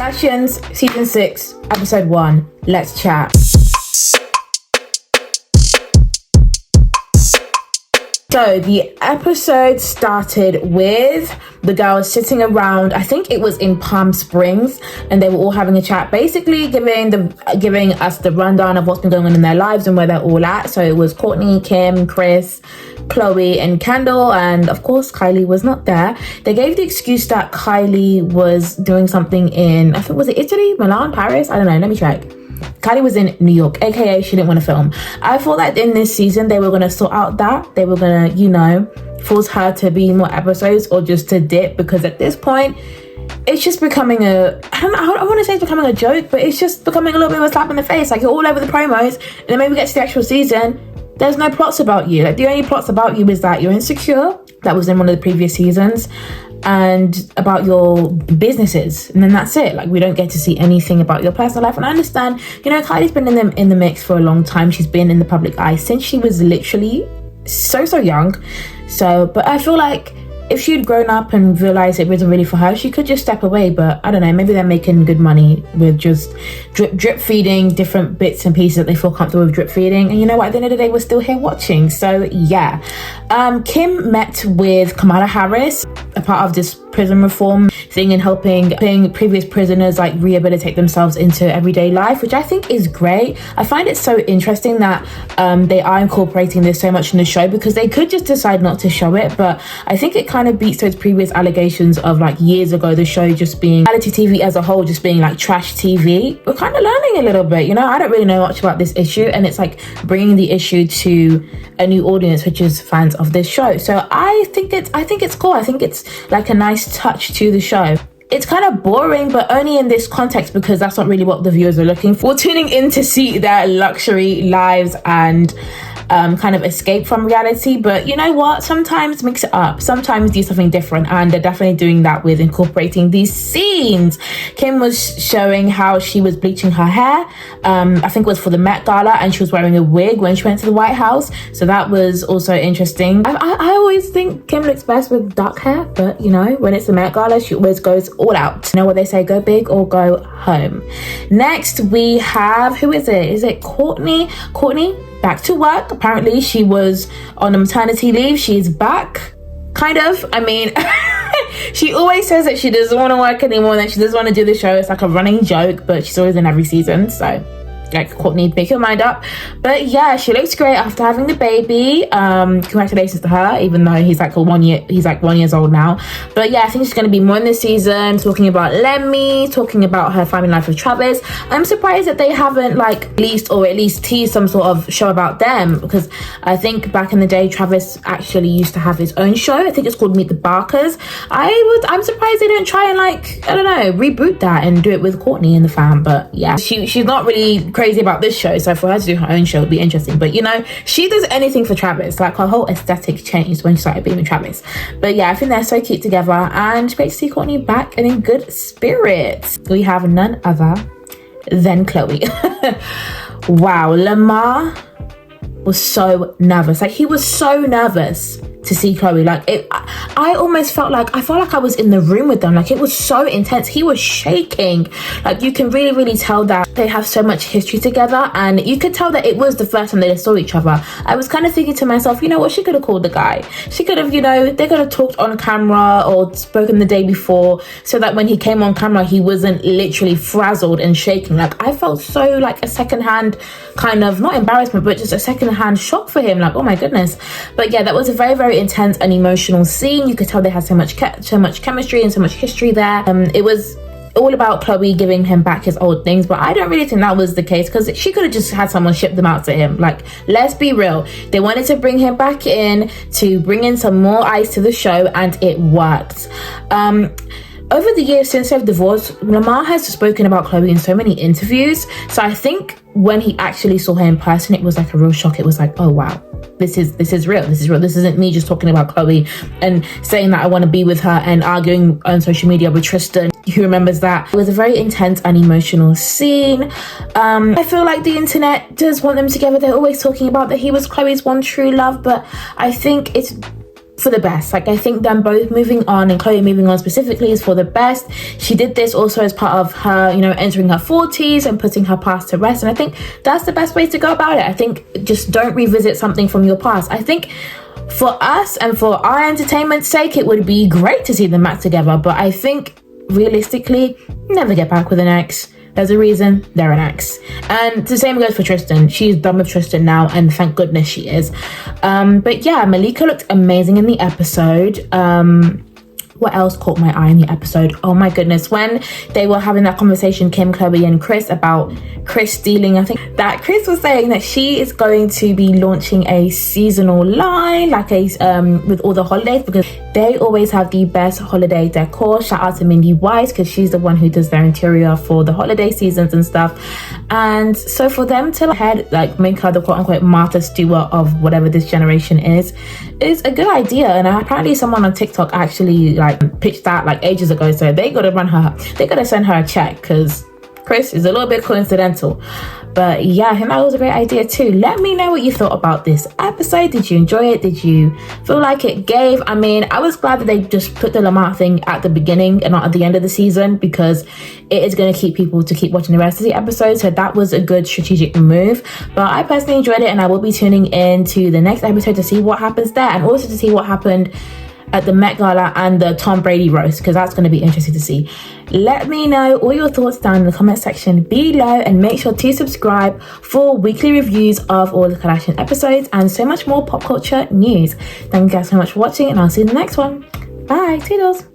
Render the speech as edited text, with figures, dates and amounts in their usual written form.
Kardashians season 6 episode 1. Let's chat. So the episode started with the girls sitting around, I think it was in Palm Springs, and they were all having a chat, basically giving us the rundown of what's been going on in their lives and where they're all at. So it was Kourtney, Kim, Kris, Khloe and Kendall, and of course Kylie was not there. They gave the excuse that Kylie was doing something in, I think, was it Italy, Milan, Paris? I don't know, let me check. Kylie was in New York, aka she didn't want to film. I thought that in this season they were going to sort out that. They were going to, force her to be more episodes or just to dip, because at this point it's just becoming I don't want to say it's becoming a joke, but it's just becoming a little bit of a slap in the face. Like, you're all over the promos, and then maybe we get to the actual season, there's no plots about you. Like, the only plots about you is that you're insecure, that was in one of the previous seasons, and about your businesses, and then that's it. Like, we don't get to see anything about your personal life. And I understand, Kylie's been in the mix for a long time. She's been in the public eye since she was literally so young. But I feel like if she'd grown up and realized it wasn't really for her, she could just step away. But I don't know, maybe they're making good money with just drip feeding different bits and pieces that they feel comfortable with drip feeding. And you know what, at the end of the day, we're still here watching. So yeah. Kim met with Kamala Harris, a part of this prison reform thing, and helping previous prisoners like rehabilitate themselves into everyday life, which I think is great. I find it so interesting that they are incorporating this so much in the show, because they could just decide not to show it, but I think it kind of beats those previous allegations of like years ago, the show just being, reality TV as a whole, just being like trash TV. We're kind of learning a little bit, I don't really know much about this issue, and it's like bringing the issue to a new audience, which is fans of this show. So I think it's cool. I think it's like a nice touch to the show. It's kind of boring, but only in this context, because that's not really what the viewers are looking for. We're tuning in to see their luxury lives and kind of escape from reality. But you know what? Sometimes mix it up. Sometimes do something different. And they're definitely doing that with incorporating these scenes. Kim was showing how she was bleaching her hair. I think it was for the Met Gala, and she was wearing a wig when she went to the White House. So that was also interesting. I always think Kim looks best with dark hair, but when it's the Met Gala, she always goes all out. You know what they say, go big or go home. Next we have, who is it? Is it Kourtney? Back to work. Apparently she was on a maternity leave. She's back, kind of. I mean, she always says that she doesn't want to work anymore, that she doesn't want to do the show. It's like a running joke, but she's always in every season. So like, Kourtney, make your mind up. But yeah, she looks great after having the baby. Congratulations to her, even though he's like 1 year old now. But yeah, I think she's going to be more in this season, talking about Lemmy, talking about her family life with Travis. I'm surprised that they haven't like released or at least teased some sort of show about them, because I think back in the day Travis actually used to have his own show. I think it's called Meet the Barkers. I'm surprised they didn't try and like, I don't know, reboot that and do it with Kourtney and the fam. But yeah, she's not really crazy about this show, so for her to do her own show would be interesting. But she does anything for Travis. Like, her whole aesthetic changed when she started being with Travis. But yeah, I think they're so cute together, and great to see Kourtney back and in good spirits. We have none other than Khloe. Wow, Lamar was so nervous. Like, he was so nervous to see Khloe. Like, I almost felt like I was in the room with them. Like, it was so intense. He was shaking. Like, you can really tell that they have so much history together, and you could tell that it was the first time they saw each other. I was kind of thinking to myself, you know what, she could have called the guy. She could have, they could have talked on camera or spoken the day before, so that when he came on camera, he wasn't literally frazzled and shaking. Like, I felt so like a secondhand kind of, not embarrassment, but just a secondhand shock for him. Like, oh my goodness. But yeah, that was a very intense and emotional scene. You could tell they had so much chemistry and so much history there. It was all about Khloe giving him back his old things, but I don't really think that was the case, because she could have just had someone ship them out to him. Like, let's be real, they wanted to bring him back in to bring in some more eyes to the show, and it worked. Over the years since they've divorced, Lamar has spoken about Khloe in so many interviews. So I think when he actually saw her in person, it was like a real shock. It was like, oh wow, this is real. This is real. This isn't me just talking about Khloe and saying that I want to be with her and arguing on social media with Tristan, who remembers that. It was a very intense and emotional scene. I feel like the internet does want them together. They're always talking about that he was Khloe's one true love, but I think it's for the best. Like, I think them both moving on, and Chloe moving on specifically, is for the best. She did this also as part of her, you know, entering her 40s and putting her past to rest, and I think that's the best way to go about it. I think just don't revisit something from your past. I think for us and for our entertainment's sake, it would be great to see them back together, but I think realistically, never get back with an ex. There's a reason they're an ex. And the same goes for Tristan. She's done with Tristan now, and thank goodness she is. But yeah, Malika looked amazing in the episode. What else caught my eye in the episode? Oh my goodness, when they were having that conversation, Kim, Chloe and Chris, about Chris stealing, I think that Chris was saying that she is going to be launching a seasonal line, like a with all the holidays, because they always have the best holiday decor. Shout out to Mindy Wise, because she's the one who does their interior for the holiday seasons and stuff. And so for them to make her the quote-unquote Martha Stewart of whatever this generation is a good idea. And apparently someone on TikTok actually pitched that ages ago, so they gotta send her a check, because Chris is a little bit coincidental. But yeah, I think that was a great idea too. Let me know what you thought about this episode. Did you enjoy it? Did you feel like it gave? I mean, I was glad that they just put the Lamar thing at the beginning and not at the end of the season, because it is going to keep people to keep watching the rest of the episodes. So that was a good strategic move. But I personally enjoyed it, and I will be tuning in to the next episode to see what happens there, and also to see what happened at the Met Gala and the Tom Brady roast, because that's going to be interesting to see. Let me know all your thoughts down in the comment section below, and make sure to subscribe for weekly reviews of all the Kardashian episodes and so much more pop culture news. Thank you guys so much for watching, and I'll see you in the next one. Bye, toodles.